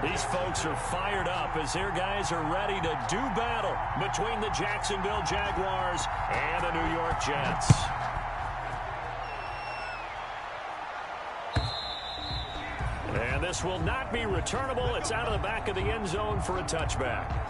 These folks are fired up as their guys are ready to do battle between the Jacksonville Jaguars and the New York Jets. And this will not be returnable. It's out of the back of the end zone for a touchback.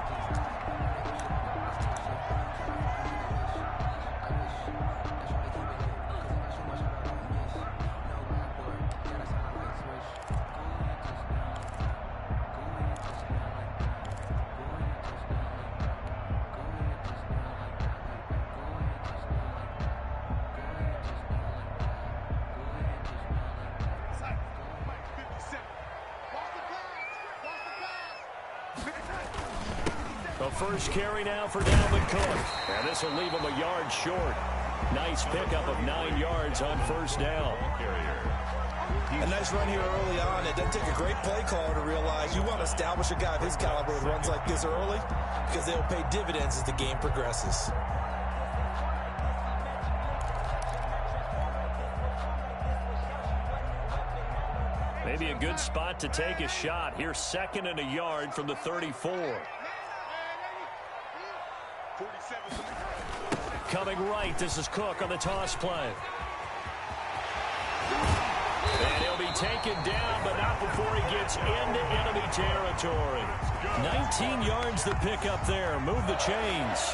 The first carry now for Dalvin Cook. And this will leave him a yard short. Nice pickup of 9 yards on first down. A nice run here early on. It doesn't take a great play caller to realize you want to establish a guy of his caliber with runs like this early because they'll pay dividends as the game progresses. Maybe a good spot to take a shot. Here's 2nd and a yard from the 34. Coming right, this is Cook on the toss play. And he'll be taken down, but not before he gets into enemy territory. 19 yards to pick up there. Move the chains.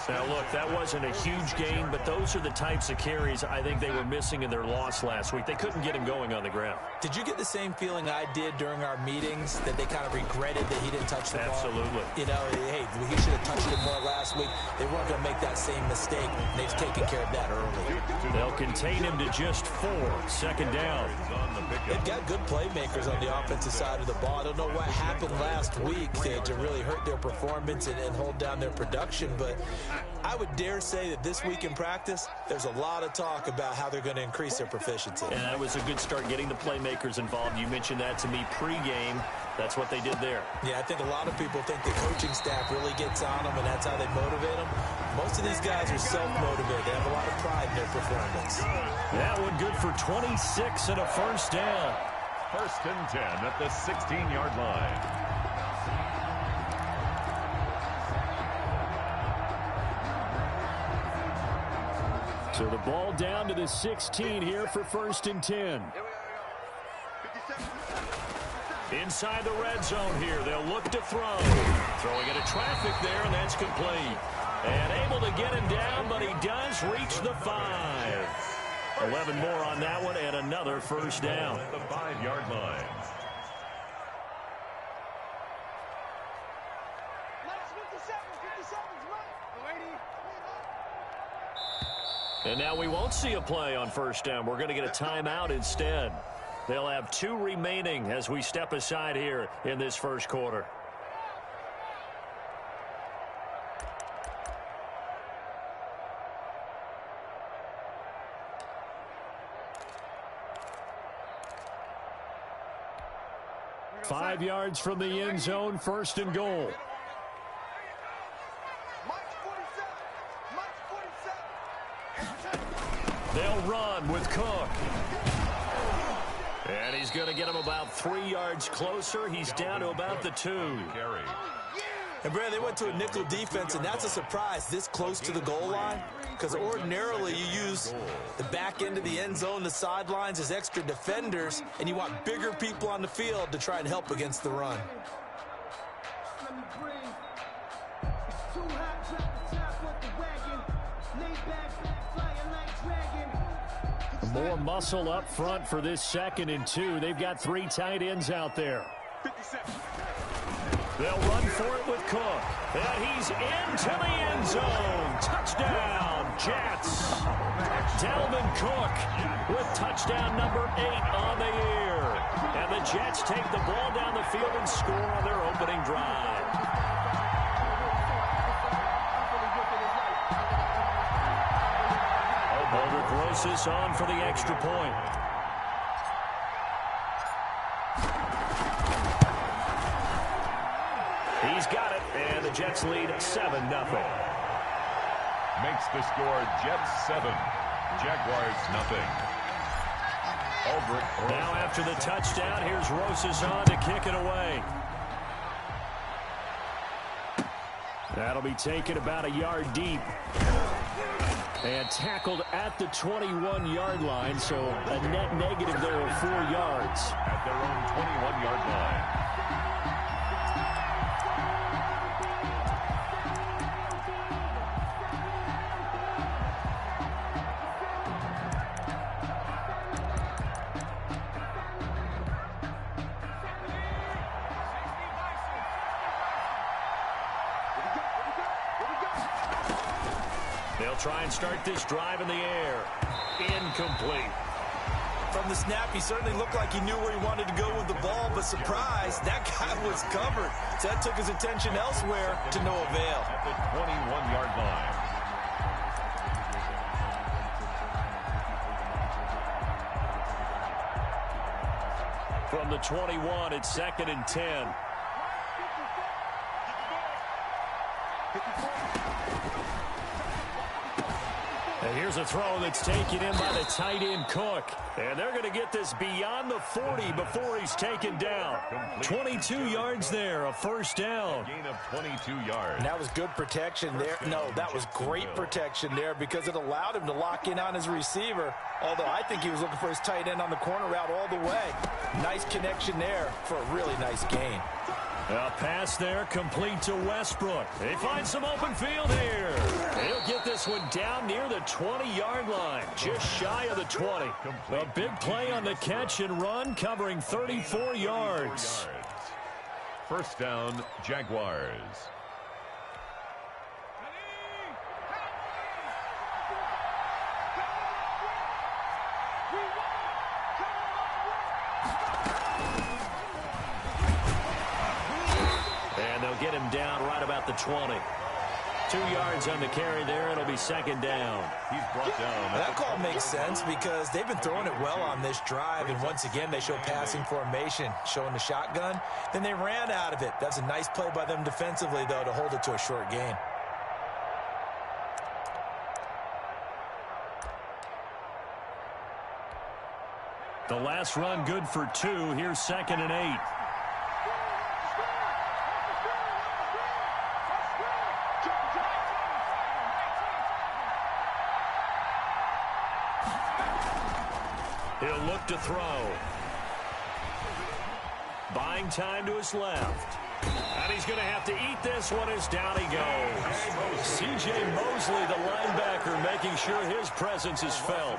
Now, look, that wasn't a huge gain, but those are the types of carries I think they were missing in their loss last week. They couldn't get him going on the ground. Did you get the same feeling I did during our meetings, that they kind of regretted that he didn't touch the ball? Absolutely. You know, hey, he should have touched it more last week. They weren't going to make that same mistake, and they've taken care of that early. They'll contain him to just 4. 2nd down. They've got good playmakers on the offensive side of the ball. I don't know what happened last week to really hurt their performance and hold down their production, but I would dare say that this week in practice, there's a lot of talk about how they're going to increase their proficiency. And that was a good start getting the playmakers involved. You mentioned that to me pregame. That's what they did there. Yeah, I think a lot of people think the coaching staff really gets on them, and that's how they motivate them. Most of these guys are self-motivated. They have a lot of pride in their performance. That one good for 26 and a first down. 1st and 10 at the 16-yard line. So the ball down to the 16 here for 1st and 10. Inside the red zone here, they'll look to throw. Throwing into traffic there, and that's complete. And able to get him down, but he does reach the 5. 11 more on that one, and another first down. At the 5-yard line. And now we won't see a play on first down. We're going to get a timeout instead. They'll have 2 remaining as we step aside here in this first quarter. Five yards from the end zone, 1st and goal. They'll run with Cook. And he's going to get him about 3 yards closer. He's down to about the 2. And, Brad, they went to a nickel defense, and that's a surprise this close to the goal line, because ordinarily you use the back end of the end zone, the sidelines as extra defenders, and you want bigger people on the field to try and help against the run. More muscle up front for this 2nd and 2. They've got 3 tight ends out there. They'll run for it with Cook. And he's into the end zone. Touchdown, Jets. Dalvin Cook with touchdown number 8 on the year. And the Jets take the ball down the field and score on their opening drive. Boulder Grosses on for the extra point. He's got it, and the Jets lead 7-0. Makes the score Jets 7, Jaguars 0. Now after the touchdown, here's Rosas on to kick it away. That'll be taken about a yard deep. And tackled at the 21-yard line, so a net negative there of 4 yards. At their own 21-yard line. They'll try and start this drive in the air. Incomplete. From the snap, he certainly looked like he knew where he wanted to go with the ball, but surprise, that guy was covered. So that took his attention elsewhere to no avail. At the 21-yard line. From the 21, it's 2nd and 10. And here's a throw that's taken in by the tight end Cook. And they're going to get this beyond the 40 before he's taken down. 22 yards there, a first down. Gain of 22 yards. And that was good protection there. No, that was great protection there because it allowed him to lock in on his receiver. Although I think he was looking for his tight end on the corner route all the way. Nice connection there for a really nice gain. A pass there complete to Westbrook. They find some open field here. He'll get this one down near the 20-yard line, just shy of the 20. A big play on the catch and run, covering 34 yards. First down, Jaguars. Get him down right about the 20. 2 yards on the carry there. It'll be 2nd down. He's brought down. That call makes sense because they've been throwing it well on this drive, and once again they show passing formation, showing the shotgun. Then they ran out of it. That's a nice play by them defensively, though, to hold it to a short gain. The last run good for 2. Here's 2nd and 8. He'll look to throw. Buying time to his left. And he's going to have to eat this one as down he goes. C.J. Mosley, the linebacker, making sure his presence is felt.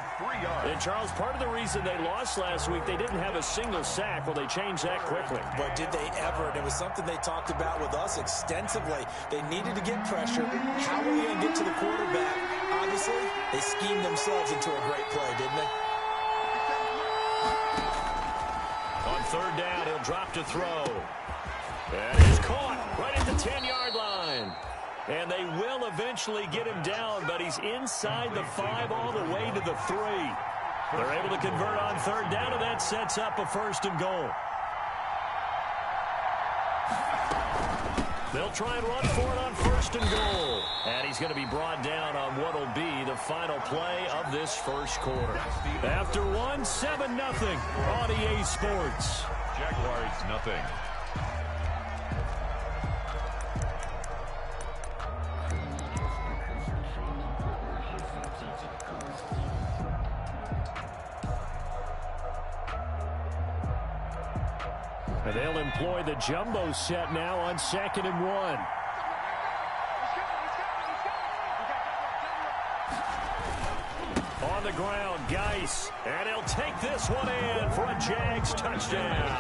And, Charles, part of the reason they lost last week, they didn't have a single sack. Well, they changed that quickly. But did they ever? And it was something they talked about with us extensively. They needed to get pressure. How are we going to get to the quarterback? Obviously, they schemed themselves into a great play, didn't they? On 3rd down, he'll drop to throw. And he's caught right at the 10-yard line. And they will eventually get him down, but he's inside the 5 all the way to the 3. They're able to convert on 3rd down, and that sets up a 1st and goal. They'll try and run for it on 1st and goal. And he's going to be brought down on what will be the final play of this first quarter. After 1, 7-0 on EA Sports. Jaguars, nothing. And they'll employ the jumbo set now on 2nd and 1. On the ground, Geis. And he'll take this one in for a Jags touchdown.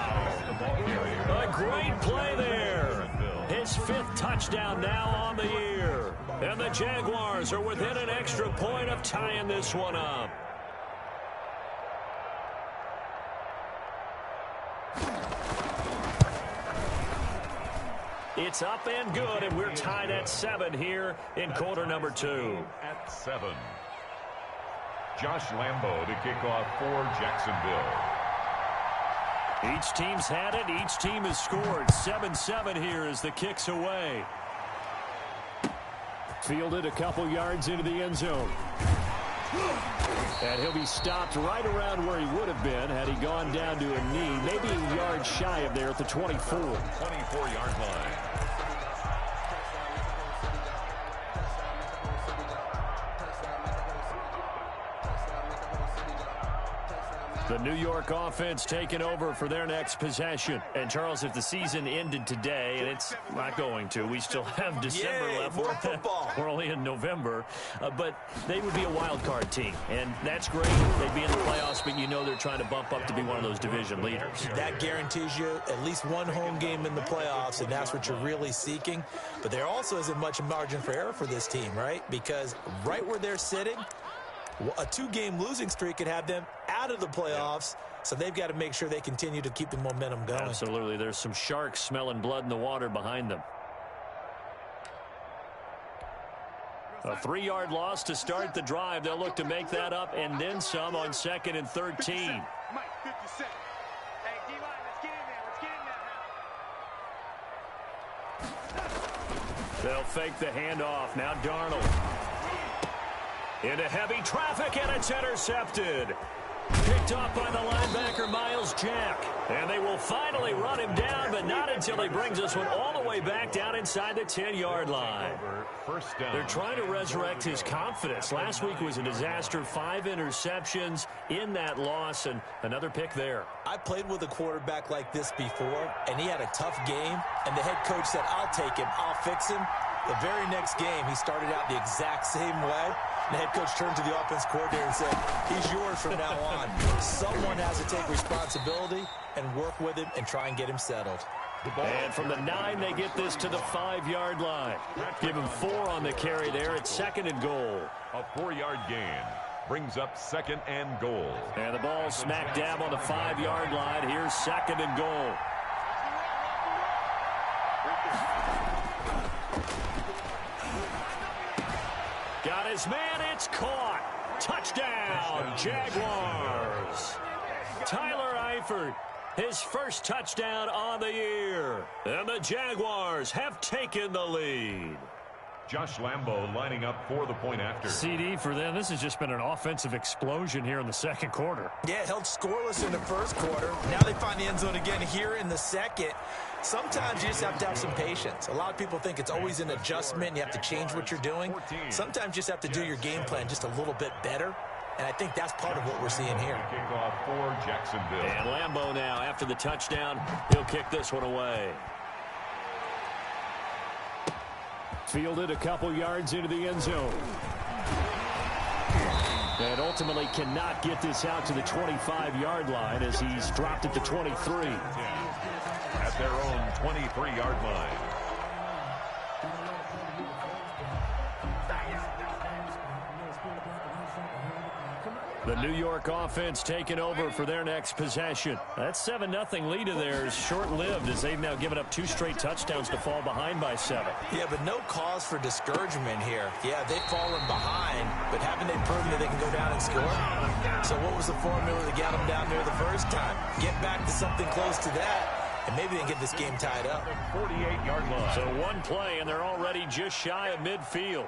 A great play there. His 5th touchdown now on the year. And the Jaguars are within an extra point of tying this one up. It's up and good, and we're tied at 7 here in quarter number 2. At 7. Josh Lambo to kick off for Jacksonville. Each team's had it. Each team has scored. 7-7 here as the kick's away. Fielded a couple yards into the end zone. And he'll be stopped right around where he would have been had he gone down to a knee, maybe a yard shy of there at the 24. 24-yard line. The New York offense taking over for their next possession. And, Charles, if the season ended today, and it's not going to, we still have December left. More football. We're only in November. But they would be a wild card team. And that's great. They'd be in the playoffs, but you know they're trying to bump up to be one of those division leaders. That guarantees you at least one home game in the playoffs, and that's what you're really seeking. But there also isn't much margin for error for this team, right? Because right where they're sitting, a two-game losing streak could have them out of the playoffs, so they've got to make sure they continue to keep the momentum going. Absolutely. There's some sharks smelling blood in the water behind them. A 3-yard loss to start the drive. They'll look to make that up and then some on 2nd and 13. They'll fake the handoff. Now Darnold. Into heavy traffic, and it's intercepted. Picked off by the linebacker, Miles Jack. And they will finally run him down, but not until he brings this one all the way back down inside the 10-yard line. They're trying to resurrect his confidence. Last week was a disaster. 5 interceptions in that loss, and another pick there. I played with a quarterback like this before, and he had a tough game, and the head coach said, I'll take him, I'll fix him. The very next game, he started out the exact same way. The head coach turned to the offense coordinator and said, he's yours from now on. Someone has to take responsibility and work with him and try and get him settled. And from the 9, they get this to the 5-yard line. Give him 4 on the carry there. It's 2nd and goal. A 4-yard gain brings up 2nd and goal. And the ball smack dab on the 5-yard line. Here's 2nd and goal. Got his man, it's caught. Touchdown, Jaguars. Tyler Eifert, his first touchdown on the year. And the Jaguars have taken the lead. Josh Lambo lining up for the point after. CD for them. This has just been an offensive explosion here in the second quarter. Yeah, held scoreless in the first quarter. Now they find the end zone again here in the second. Sometimes you just have to have some patience. A lot of people think it's always an adjustment. You have to change what you're doing. Sometimes you just have to do your game plan just a little bit better. And I think that's part of what we're seeing here. Kickoff for Jacksonville. And Lambo now, after the touchdown, he'll kick this one away. Fielded a couple yards into the end zone. And ultimately cannot get this out to the 25-yard line as he's dropped at the 23. At their own 23-yard line. The New York offense taking over for their next possession. That 7-0 lead of theirs short-lived as they've now given up 2 straight touchdowns to fall behind by 7. Yeah, but no cause for discouragement here. Yeah, they've fallen behind, but haven't they proven that they can go down and score? So what was the formula that got them down there the first time? Get back to something close to that, and maybe they can get this game tied up. 48-yard line. So one play, and they're already just shy of midfield.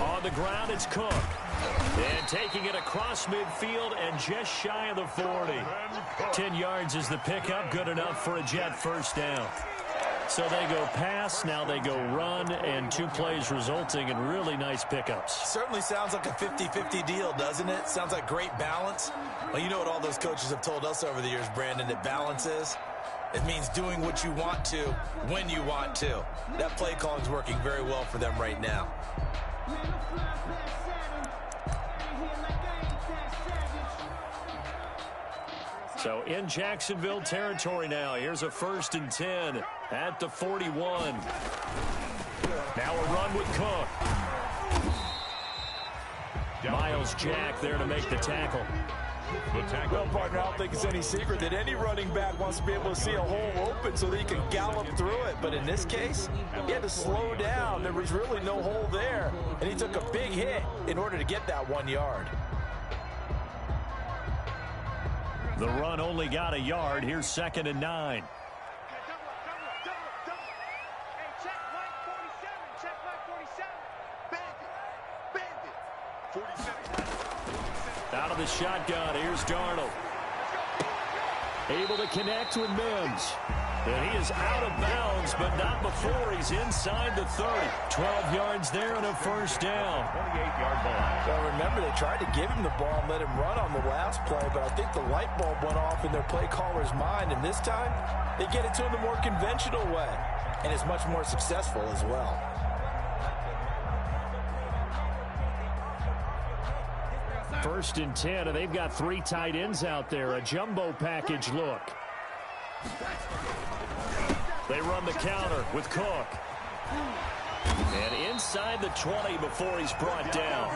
On the ground, it's Cook. And taking it across midfield and just shy of the 40. 10 yards is the pickup, good enough for a Jet first down. So they go pass, now they go run, and 2 plays resulting in really nice pickups. Certainly sounds like a 50-50 deal, doesn't it? Sounds like great balance. Well, you know what all those coaches have told us over the years, Brandon, that balance is? It means doing what you want to, when you want to. That play calling is working very well for them right now. So in Jacksonville territory now. Here's a 1st and 10 at the 41. Now a run with Cook. Miles Jack there to make the tackle. Well, partner, I don't think it's any secret that any running back wants to be able to see a hole open so that he can gallop through it. But in this case, he had to slow down. There was really no hole there, and he took a big hit in order to get that 1 yard. The run only got a yard. Here's 2nd and 9. Out of the shotgun, here's Darnold. Able to connect with Mims. And he is out of bounds, but not before he's inside the 30. 12 yards there and a first down. 28-yard line. Well, remember, they tried to give him the ball and let him run on the last play, but I think the light bulb went off in their play caller's mind, and this time they get it to him the more conventional way, and it's much more successful as well. First and 10, and they've got 3 tight ends out there. A jumbo package look. They run the counter with Cook. And inside the 20 before he's brought down.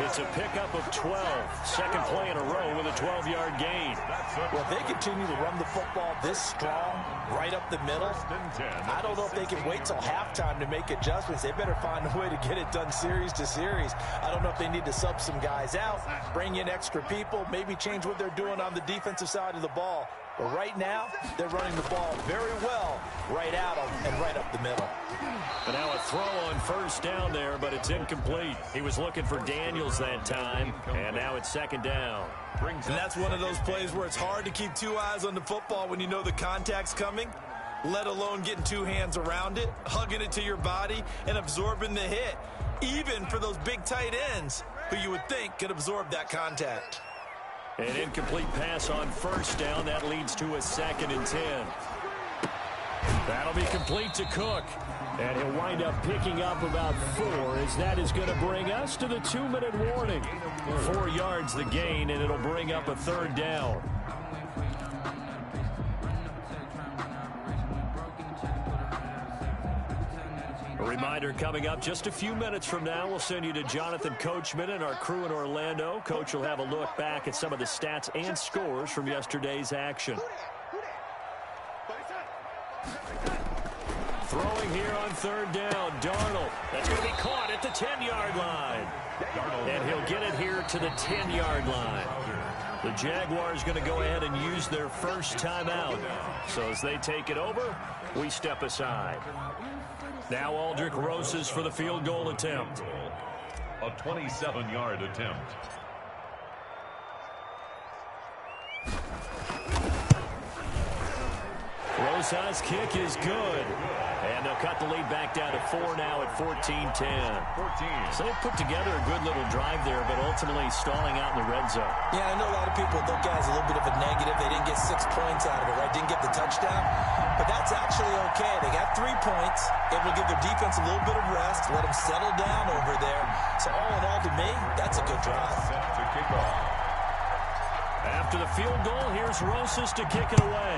It's a pickup of 12. Second play in a row with a 12-yard gain. Well, if they continue to run the football this strong, right up the middle, I don't know if they can wait till halftime to make adjustments. They better find a way to get it done series to series. I don't know if they need to sub some guys out, bring in extra people, maybe change what they're doing on the defensive side of the ball. But right now, they're running the ball very well right at them and right up the middle. And now a throw on first down there, but it's incomplete. He was looking for Daniels that time, and now it's second down. And that's one of those plays where it's hard to keep 2 eyes on the football when you know the contact's coming, let alone getting 2 hands around it, hugging it to your body, and absorbing the hit, even for those big tight ends who you would think could absorb that contact. An incomplete pass on first down. That leads to a second and 10. That'll be complete to Cook. And he'll wind up picking up about 4, as that is going to bring us to the 2-minute warning. 4 yards the gain, and it'll bring up a third down. A reminder coming up just a few minutes from now, we'll send you to Jonathan Coachman and our crew in Orlando. Coach will have a look back at some of the stats and scores from yesterday's action. Throwing here on third down, Darnold. That's going to be caught at the 10-yard line. And he'll get it here to the 10-yard line. The Jaguars going to go ahead and use their first timeout. So as they take it over, we step aside. Now Aldrick Rosas for the field goal attempt. A 27-yard attempt. Rosas' kick is good. And they'll cut the lead back down to 4 now at 14-10. So they put together a good little drive there, but ultimately stalling out in the red zone. Yeah, I know a lot of people look at it as a little bit of a negative. They didn't get 6 points out of it, right? Didn't get the touchdown. But that's actually okay. They got 3 points. It will give their defense a little bit of rest, let them settle down over there. So all in all, to me, that's a good drive. Set to kick off. After the field goal, here's Rosas to kick it away.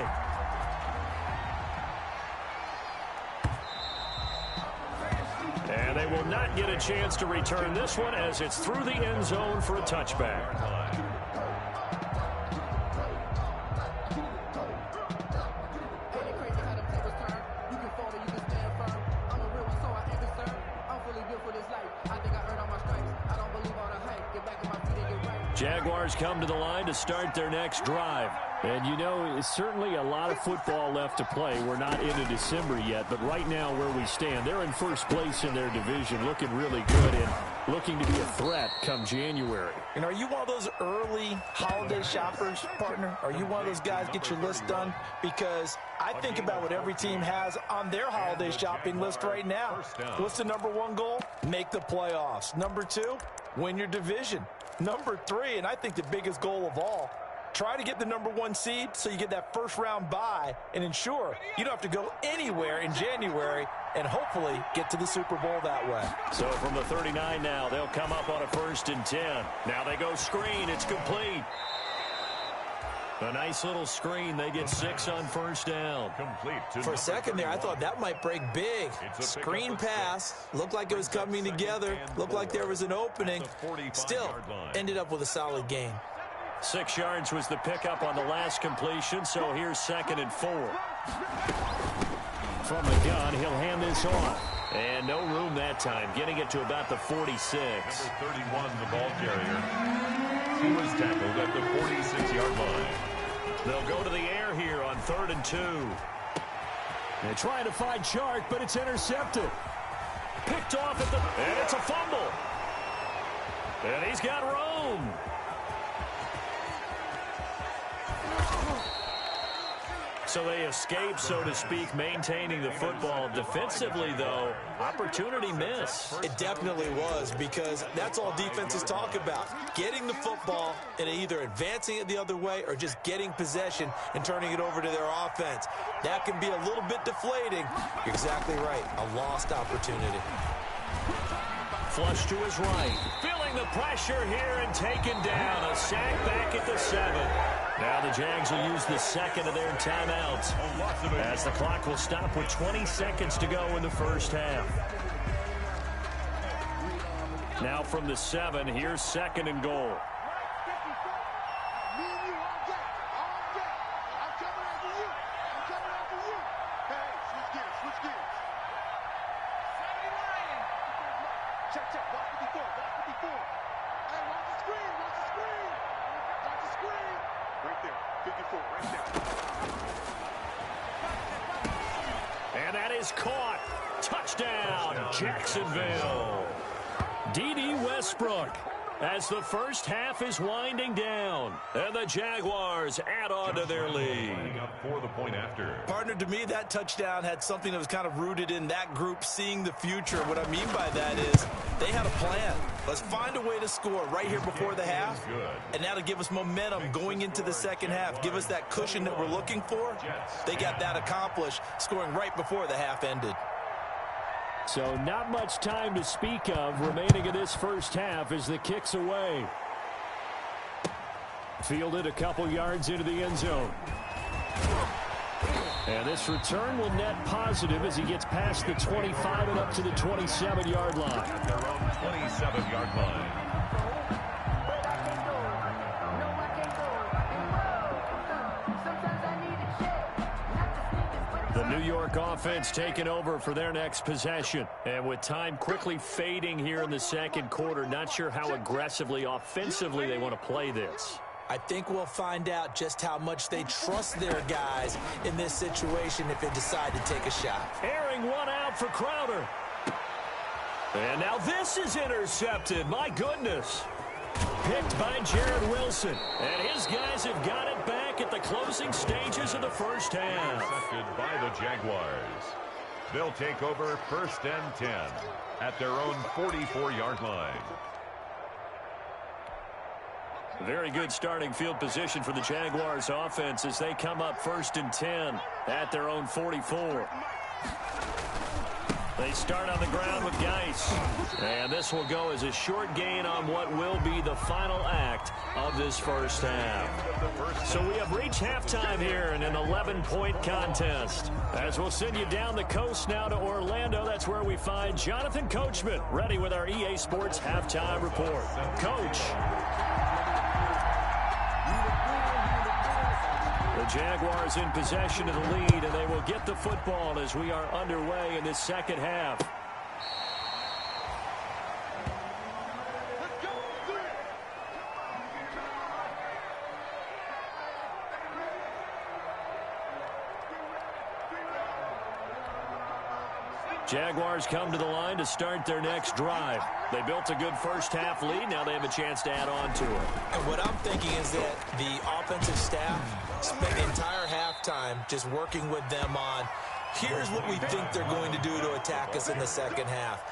And they will not get a chance to return this one as it's through the end zone for a touchback. Jaguars come to the line to start their next drive. And you know, it's certainly a lot of football left to play. We're not into December yet, but right now where we stand, they're in first place in their division, looking really good and looking to be a threat come January. And are you one of those early holiday shoppers, partner? Are you one of those guys get your list done? Because I think about what every team has on their holiday shopping list right now. What's the #1 goal? Make the playoffs. #2, win your division. #3, and I think the biggest goal of all, try to get the #1 seed so you get that first round bye and ensure you don't have to go anywhere in January and hopefully get to the Super Bowl that way. So from the 39 now, they'll come up on a 1st and 10. Now they go screen. It's complete. A nice little screen. They get 6 on first down. For a second there, I thought that might break big. Screen pass. Looked like it was coming together. Looked like there was an opening. Still ended up with a solid gain. 6 yards was the pickup on the last completion, so here's 2nd and 4. From the gun, he'll hand this off. And no room that time, getting it to about the 46. Number 31, the ball carrier. He was tackled at the 46-yard line. They'll go to the air here on 3rd and 2. They're trying to find Chark, but it's intercepted. Picked off at the... And it's a fumble. And he's got room. So they escape, so to speak, maintaining the football. Defensively, though, opportunity miss. It definitely was, because that's all defenses talk about. Getting the football and either advancing it the other way or just getting possession and turning it over to their offense. That can be a little bit deflating. You're exactly right. A lost opportunity. Flush to his right. Feeling the pressure here and taken down. A sack back at the 7. Now the Jags will use the second of their timeouts as the clock will stop with 20 seconds to go in the first half. Now from the 7, here's 2nd and goal. And that is caught. Touchdown, Jacksonville. D.D. Westbrook as the first half is winding down. And the Jaguars add on to their lead. For the point after. Partner, to me, that touchdown had something that was kind of rooted in that group seeing the future. What I mean by that is they had a plan. Let's find a way to score right here before the half. And that'll give us momentum going into the second half. Give us that cushion that we're looking for. They got that accomplished, scoring right before the half ended. So not much time to speak of remaining in this first half as the kick's away. Fielded a couple yards into the end zone. And this return will net positive as he gets past the 25 and up to the 27-yard line. At their own 27-yard line. The New York offense taking over for their next possession. And with time quickly fading here in the second quarter, not sure how aggressively, offensively they want to play this. I think we'll find out just how much they trust their guys in this situation if they decide to take a shot. Airing one out for Crowder. And now this is intercepted. My goodness. Picked by Jared Wilson. And his guys have got it back at the closing stages of the first half. Intercepted by the Jaguars. They'll take over 1st and 10 at their own 44-yard line. Very good starting field position for the Jaguars offense as they come up 1st and 10 at their own 44. They start on the ground with Geis. And this will go as a short gain on what will be the final act of this first half. So we have reached halftime here in an 11-point contest. As we'll send you down the coast now to Orlando, that's where we find Jonathan Coachman ready with our EA Sports Halftime Report. Coach. The Jaguars in possession of the lead, and they will get the football as we are underway in this second half. Jaguars come to the line to start their next drive. They built a good first half lead. Now they have a chance to add on to it. And what I'm thinking is that the offensive staff spent the entire halftime just working with them on, here's what we think they're going to do to attack us in the second half.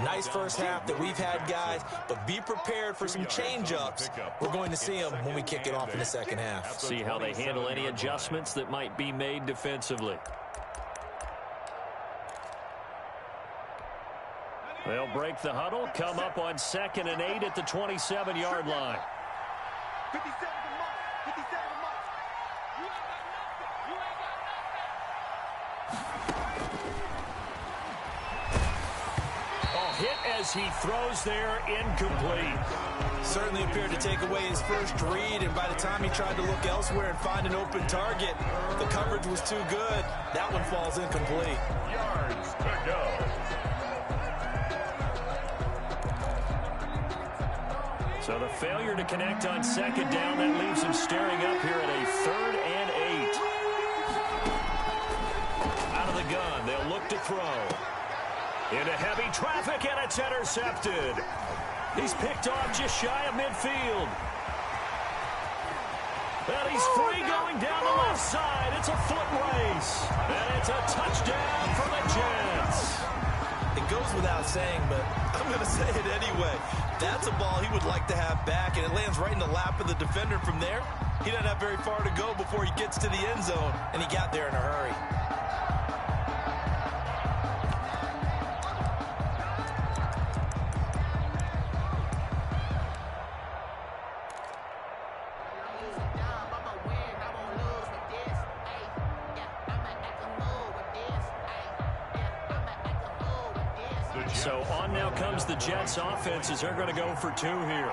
Nice first half that we've had, guys, but be prepared for some change-ups. We're going to see them when we kick it off in the second half. See how they handle any adjustments that might be made defensively. They'll break the huddle, come up on 2nd and 8 at the 27-yard line. 57 to Mike. 57 to Mike. You ain't got nothing. You ain't got nothing. Oh, hit as he throws there, incomplete. Certainly appeared to take away his first read, and by the time he tried to look elsewhere and find an open target, the coverage was too good. That one falls incomplete. Yards to go. So the failure to connect on 2nd down, that leaves him staring up here at a 3rd and 8. Out of the gun, they'll look to throw. Into heavy traffic, and it's intercepted. He's picked off just shy of midfield. And he's free going down the left side. It's a foot race. And it's a touchdown for the Jets. It goes without saying, but I'm going to say it anyway. That's a ball he would like to have back, and it lands right in the lap of the defender from there. He doesn't have very far to go before he gets to the end zone, and he got there in a hurry. So on now comes the Jets offense as they're going to go for 2 here.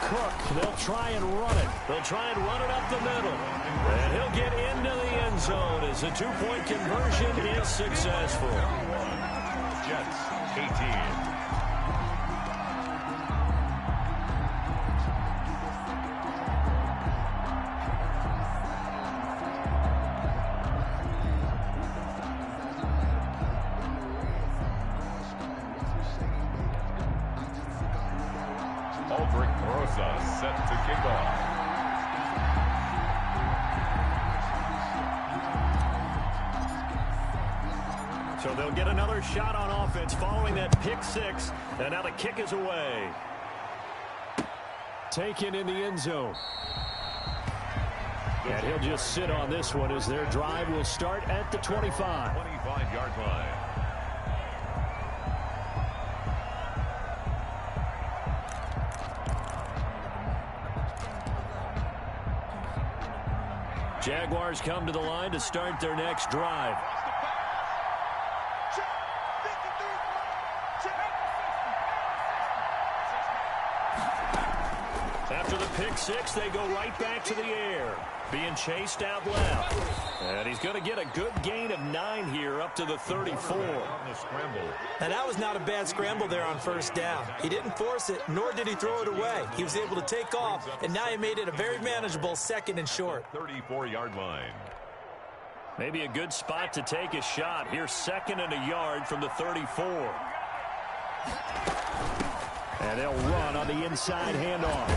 Cook, they'll try and run it. They'll try and run it up the middle. And he'll get into the end zone as the 2-point conversion is successful. Jets, 18. Set to kick off. So they'll get another shot on offense following that pick 6. And now the kick is away. Taken in the end zone. And he'll just sit on this one as their drive will start at the 25. 25-yard line. Jaguars come to the line to start their next drive. After the pick 6, they go right back to the air, being chased out left. And he's going to get a good gain of 9 here up to the 34. And that was not a bad scramble there on first down. He didn't force it, nor did he throw it away. He was able to take off, and now he made it a very manageable 2nd and short. 34-yard line. Maybe a good spot to take a shot. Here's 2nd and a yard from the 34. And they'll run on the inside handoff.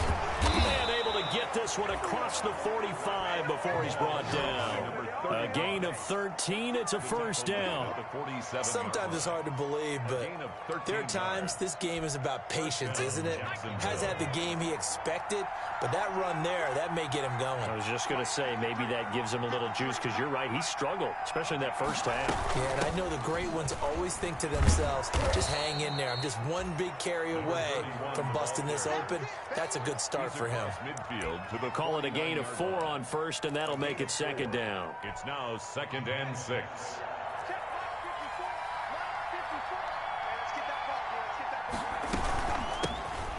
And able to get this one across the 45 before he's brought down. A gain of 13. It's a first down. Sometimes it's hard to believe, but there are times this game is about patience, isn't it? Has had the game he expected, but that run there, that may get him going. I was just going to say, maybe that gives him a little juice, because you're right, he struggled, especially in that first half. Yeah, and I know the great ones always think to themselves, just hang in there. I'm just one big carry away from busting this open. That's a good start for him. Call it a gain of 4 on first, and that'll make it 2nd down. It's now 2nd and 6.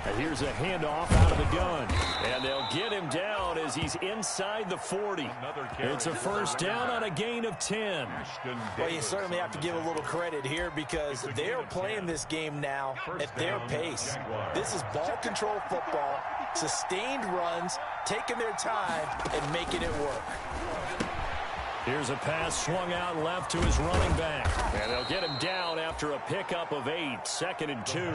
And here's a handoff out of the gun. And they'll get him down as he's inside the 40. It's a first down on a gain of 10. Well, you certainly have to give a little credit here because they're playing this game now at their pace. This is ball control football, sustained runs, taking their time, and making it work. Here's a pass swung out left to his running back. And they'll get him down after a pickup of 8. 2nd and 2.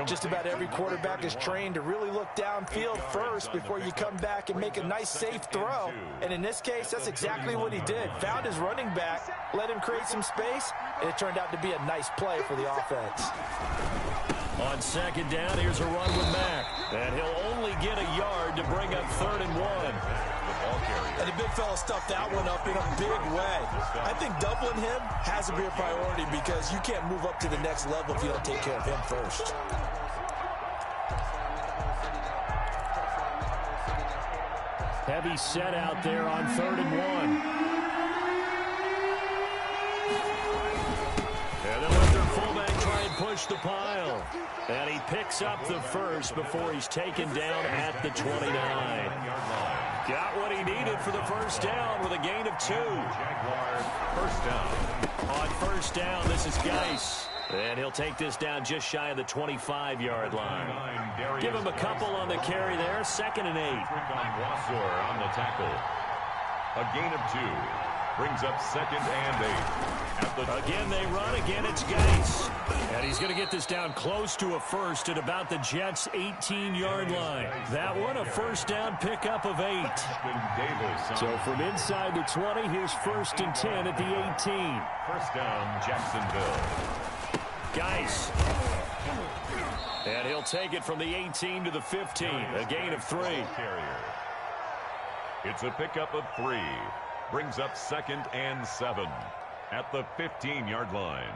Just about every quarterback is trained to really look downfield first before you come back and make a nice, safe throw. And in this case, that's exactly what he did. Found his running back, let him create some space, and it turned out to be a nice play for the offense. On 2nd down, here's a run with Mack. And he'll only get a yard to bring up 3rd and 1. And the big fella stuffed that one up in a big way. I think doubling him has to be a priority because you can't move up to the next level if you don't take care of him first. Heavy set out there on 3rd and 1. And they'll let their fullback try and push the pile. And he picks up the first before he's taken down at the 29. Got what he needed for the first down with a gain of 2. Jaguars first down. On first down, this is Geis. And he'll take this down just shy of the 25-yard line. Give him a couple on the carry there. 2nd and 8. On Wassor on the tackle. A gain of 2. Brings up 2nd and 8. Again they run. Again it's Geis. And he's going to get this down close to a first at about the Jets' 18-yard line. That one a first down pickup of 8. So from inside the 20, here's 1st and 10 at the 18. First down, Jacksonville. Geis. And he'll take it from the 18 to the 15. A gain of 3. Carrier. It's a pickup of 3. Brings up 2nd and 7 at the 15-yard line.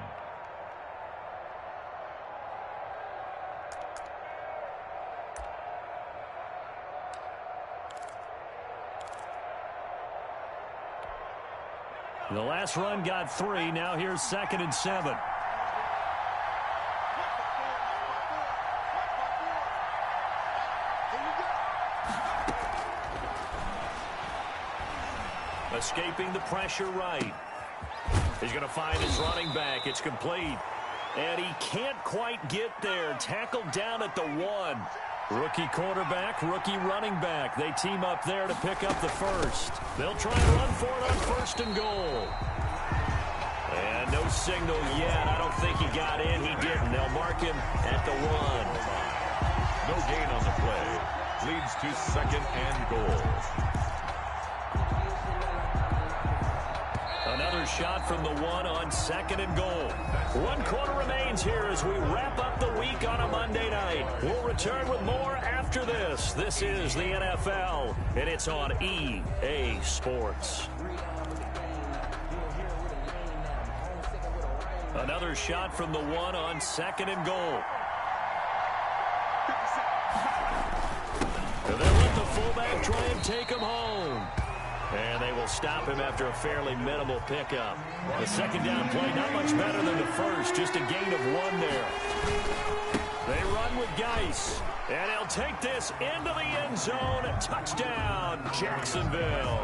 The last run got 3. Now here's 2nd and 7. Escaping the pressure right. He's going to find his running back. It's complete. And he can't quite get there. Tackled down at the 1. Rookie quarterback, rookie running back. They team up there to pick up the first. They'll try and run for it on 1st and goal. And no signal yet. I don't think he got in. He didn't. They'll mark him at the 1. No gain on the play. Leads to 2nd and goal. Another shot from the 1 on 2nd and goal. 1 quarter remains here as we wrap up the week on a Monday night. We'll return with more after this. This is the NFL, and it's on EA Sports. Another shot from the 1 on 2nd and goal. And they'll let the fullback try and take him home. And they will stop him after a fairly minimal pickup. The 2nd down play, not much better than the first. Just a gain of 1 there. They run with Geis. And he'll take this into the end zone. Touchdown, Jacksonville.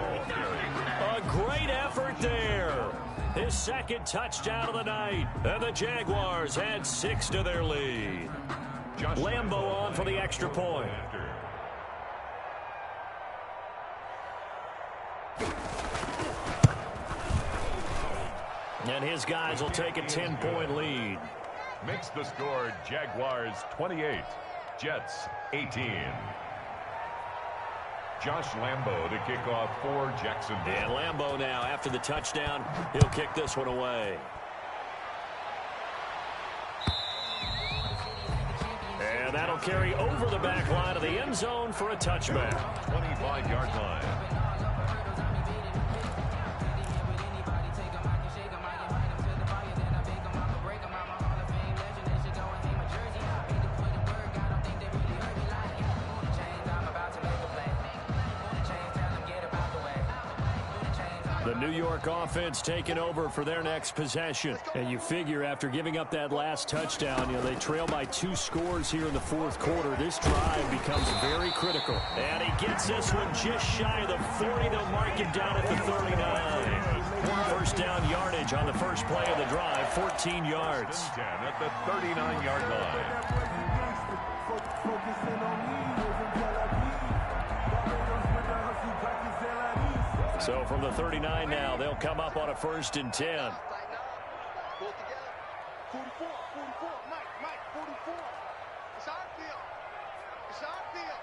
A great effort there. His 2nd touchdown of the night. And the Jaguars add 6 to their lead. Lambo on for the extra point. And his guys will take a 10-point lead. Makes the score Jaguars 28, Jets 18. Josh Lambo to kick off for Jacksonville. And Lambo now, after the touchdown, he'll kick this one away. And that'll carry over the back line of the end zone for a touchback. 25-yard line. The New York offense taking over for their next possession. And you figure after giving up that last touchdown, they trail by 2 scores here in the 4th quarter. This drive becomes very critical. And he gets this one just shy of the 40. They'll mark him down at the 39. First down yardage on the first play of the drive, 14 yards. 10 at the 39-yard line. So from the 39 now, they'll come up on a 1st and 10. 44, 44, Mike, 44. It's our field. It's our field.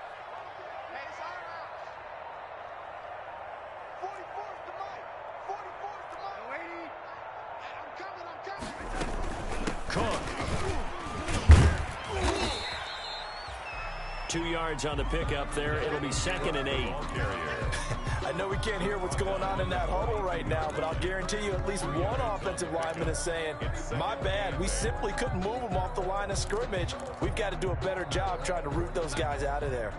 Hey, it's our house. 44 is the Mike. 44 is the Mike. Wait. I'm coming. Cook. 2 yards on the pickup there. It'll be 2nd and 8. I know we can't hear what's going on in that huddle right now, but I'll guarantee you at least one offensive lineman is saying, my bad, we simply couldn't move them off the line of scrimmage. We've got to do a better job trying to root those guys out of there.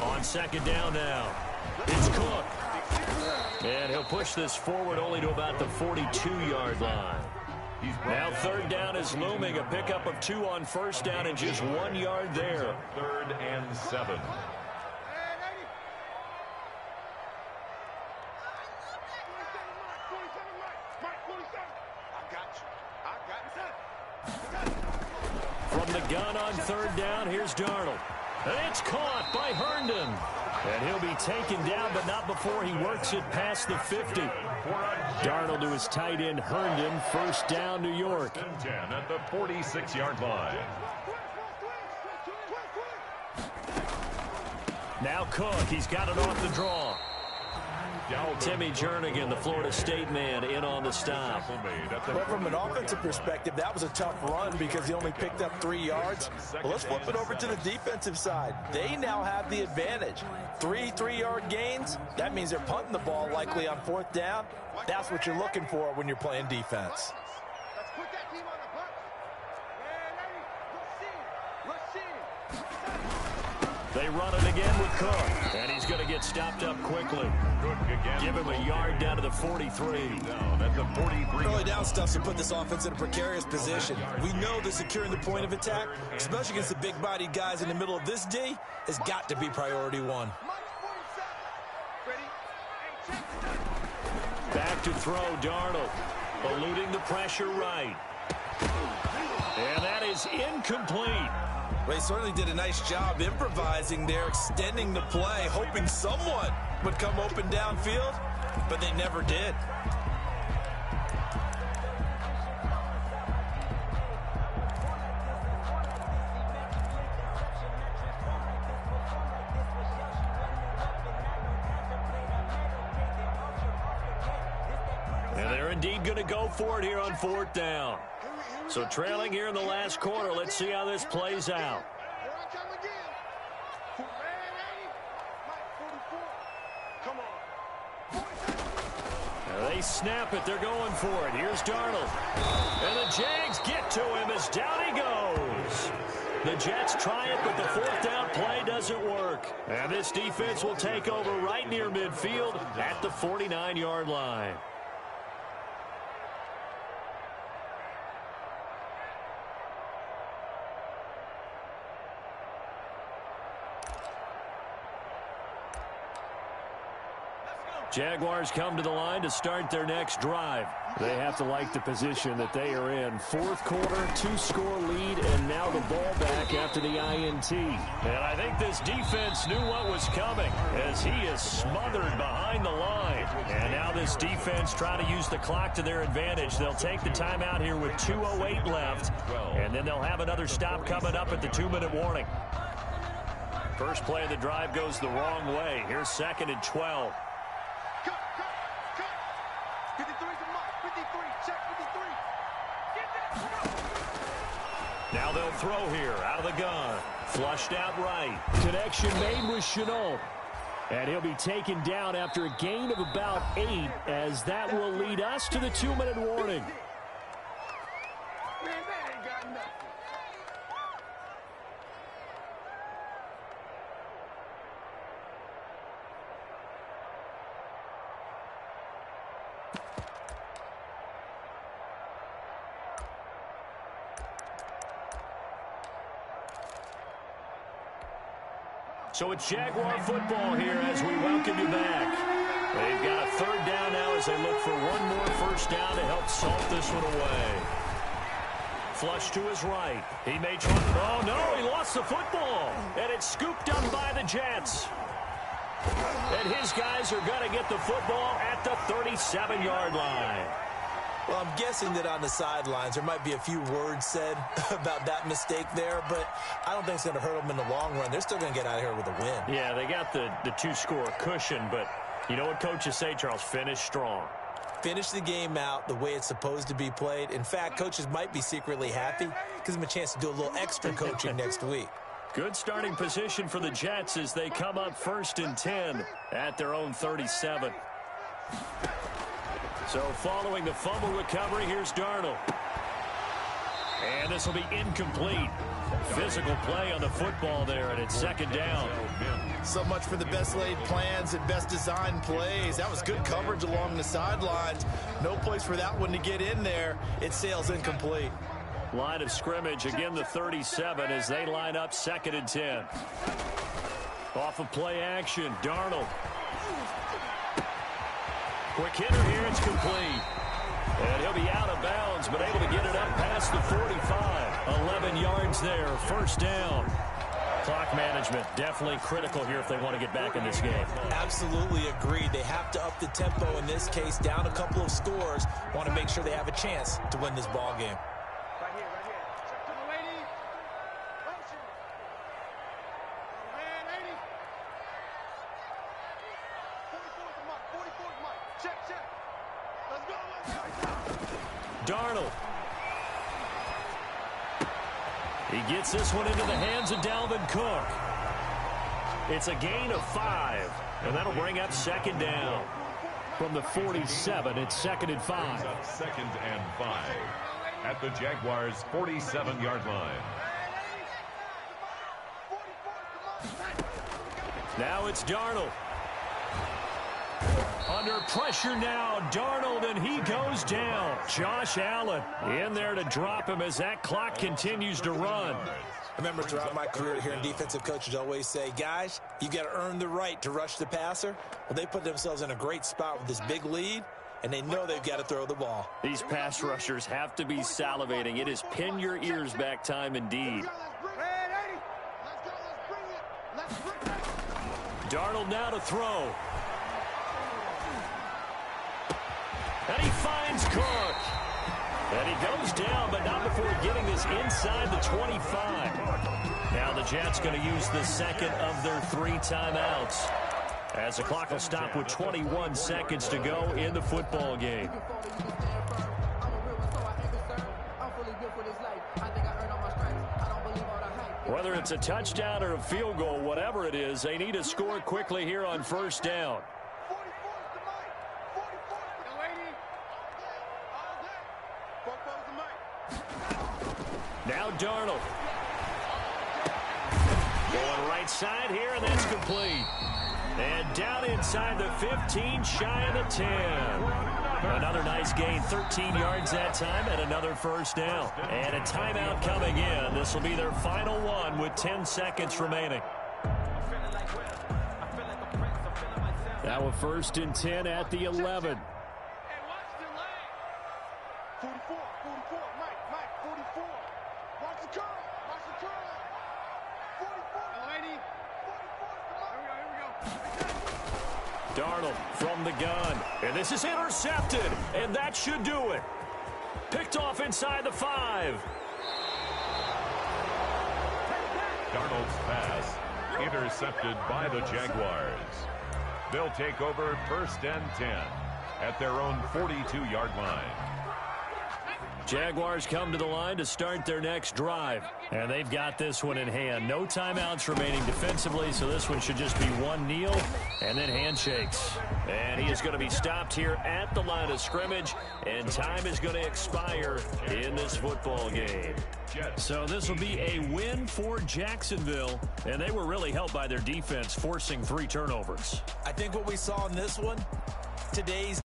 On 2nd down now, it's Cook. And he'll push this forward only to about the 42-yard line. Now 3rd down is looming. A pickup of 2 on 1st down and just 1 yard there. 3rd and 7. I got you. From the gun on third down, here's Darnold. And it's caught by Herndon. And he'll be taken down, but not before he works it past the 50. Darnold to his tight end, Herndon. First down, New York. 10 at the 46-yard line. Now Cook. He's got it off the draw. Timmy Jernigan, the Florida State man, in on the stop. But from an offensive perspective, that was a tough run because he only picked up 3 yards. Well, let's flip it over to the defensive side. They now have the advantage. 3 3-yard gains. That means they're punting the ball likely on fourth down. That's what you're looking for when you're playing defense. Let's put that team on the bus. Let's see. They run it again with Cook. And he's going to get stopped up quickly. Give him a yard down to the 43. Down at the 43. Early down stuff to put this offense in a precarious position. We know that securing the point of attack, especially against the big-bodied guys in the middle of this D, has got to be priority one. Back to throw, Darnold. Eluding the pressure right. And that is incomplete. Well, he certainly did a nice job improvising there, extending the play, hoping someone would come open downfield, but they never did. And they're indeed going to go for it here on fourth down. So trailing here in the last quarter, let's see how this plays out. Here I come again. Come on. They snap it. They're going for it. Here's Darnold. And the Jags get to him as down he goes. The Jets try it, but the fourth down play doesn't work. And this defense will take over right near midfield at the 49-yard line. Jaguars come to the line to start their next drive. They have to like the position that they are in. Fourth quarter, 2-score lead, and now the ball back after the INT. And I think this defense knew what was coming as he is smothered behind the line. And now this defense trying to use the clock to their advantage. They'll take the timeout here with 2:08 left, and then they'll have another stop coming up at the 2-minute warning. First play of the drive goes the wrong way. Here's 2nd and 12. Cut. 53's a mark. 53. Check 53. Get that. Now they'll throw here out of the gun. Flushed out right. Connection made with Chenault. And he'll be taken down after a gain of about 8, as that will lead us to the 2-minute warning. Man, that ain't got nothing. So it's Jaguar football here as we welcome you back. They've got a third down now as they look for one more first down to help salt this one away. Flush to his right. He may try. Oh, no, he lost the football. And it's scooped up by the Jets. And his guys are going to get the football at the 37-yard line. Well, I'm guessing that on the sidelines there might be a few words said about that mistake there, but I don't think it's going to hurt them in the long run. They're still going to get out of here with a win. Yeah, they got the 2-score cushion, but you know what coaches say, Charles? Finish strong. Finish the game out the way it's supposed to be played. In fact, coaches might be secretly happy. Gives them a chance to do a little extra coaching next week. Good starting position for the Jets as they come up 1st and 10 at their own 37. So following the fumble recovery, here's Darnold. And this will be incomplete. Physical play on the football there, and it's 2nd down. So much for the best laid plans and best designed plays. That was good coverage along the sidelines. No place for that one to get in there. It sails incomplete. Line of scrimmage, again the 37 as they line up 2nd and 10. Off of play action, Darnold. Quick hitter here, it's complete. And he'll be out of bounds, but able to get it up past the 45. 11 yards there, first down. Clock management definitely critical here if they want to get back in this game. Absolutely agreed. They have to up the tempo in this case, down a couple of scores. Want to make sure they have a chance to win this ball game. Right here, right here. Check to the lady. Motion. Man, 80. 44 is the mark. 44 is the mark. Check, check. Let's go, let's go. Darnold. He gets this one into the hands of Dalvin Cook. It's a gain of 5, and that'll bring up second down. From the 47, it's second and 5. Second and 5 at the Jaguars' 47-yard line. Now it's Darnold. Under pressure now, Darnold, and he goes down. Josh Allen in there to drop him as that clock continues to run. I remember throughout my career hearing defensive coaches always say, guys, you got to earn the right to rush the passer. Well, they put themselves in a great spot with this big lead, and they know they've got to throw the ball. These pass rushers have to be salivating. It is pin your ears back time indeed. Darnold now to throw. And he finds Cook. And he goes down, but not before getting this inside the 25. Now the Jets going to use the second of their 3 timeouts, as the clock will stop with 21 seconds to go in the football game. Whether it's a touchdown or a field goal, whatever it is, they need to score quickly here on first down. Now Darnold. Going right side here, and that's complete. And down inside the 15, shy of the 10. Another nice gain, 13 yards that time, and another first down. And a timeout coming in. This will be their final one with 10 seconds remaining. Now a first and 10 at the 11. 44, 44, Mike, 44. Watch the curl, watch the curl. 44, lady. 44, here we go. Darnold from the gun, and this is intercepted, and that should do it. Picked off inside the 5. Darnold's pass intercepted by the Jaguars. They'll take over first and 10 at their own 42-yard line. Jaguars come to the line to start their next drive, and they've got this one in hand. No timeouts remaining defensively, so this one should just be one kneel and then handshakes. And he is going to be stopped here at the line of scrimmage, and time is going to expire in this football game. So this will be a win for Jacksonville, and they were really helped by their defense forcing 3 turnovers. I think what we saw in this one, today's